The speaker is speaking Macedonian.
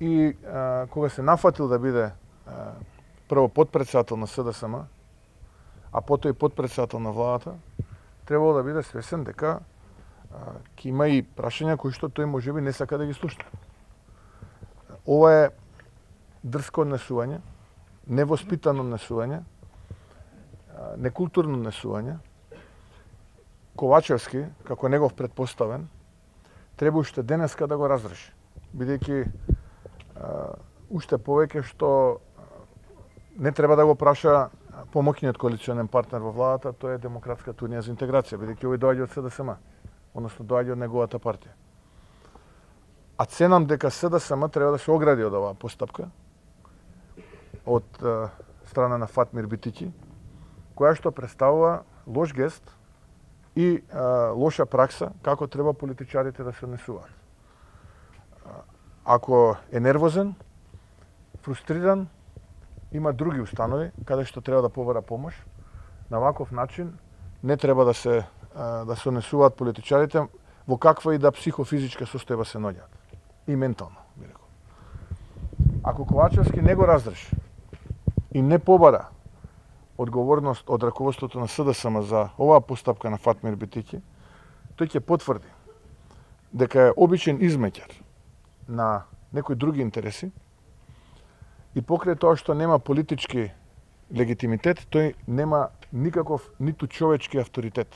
и кога се нафатил да биде прво потпредседател на СДСМ, а потоа и потпредседател на владата, требало да биде свесен дека ќе има и прашања кои што тој можеби не сака да ги слушне. Ова е дрско однесување, невоспитано однесување, некултурно однесување. Ковачевски, како негов предпоставен, треба уште денеска да го разреши, бидејќи уште повеќе што не треба да го праша помоќниот коалиционен партнер во владата, тоа е Демократската унија за интеграција, бидејќи овој доаѓа од СДСМ, односно доаѓа од неговата партија. А ценам дека СДСМ треба да се огради од оваа постапка од страна на Фатмир Битики, која што представува лош гест и лоша пракса како треба политичарите да се однесуваат. Ако е нервозен, фрустриран, има други установи каде што треба да побара помош, на ваков начин не треба да се однесуваат политичарите во каква и да психофизичка состојба се наоѓаат. И ментално, би рекол. Ако Ковачевски не го разреши и не побара одговорност од раководството на СДСМ за оваа постапка на Фатмир Битики, тој ќе потврди дека е обичен измеќар на некои други интереси и покрај тоа што нема политички легитимитет, тој нема никаков ниту човечки авторитет.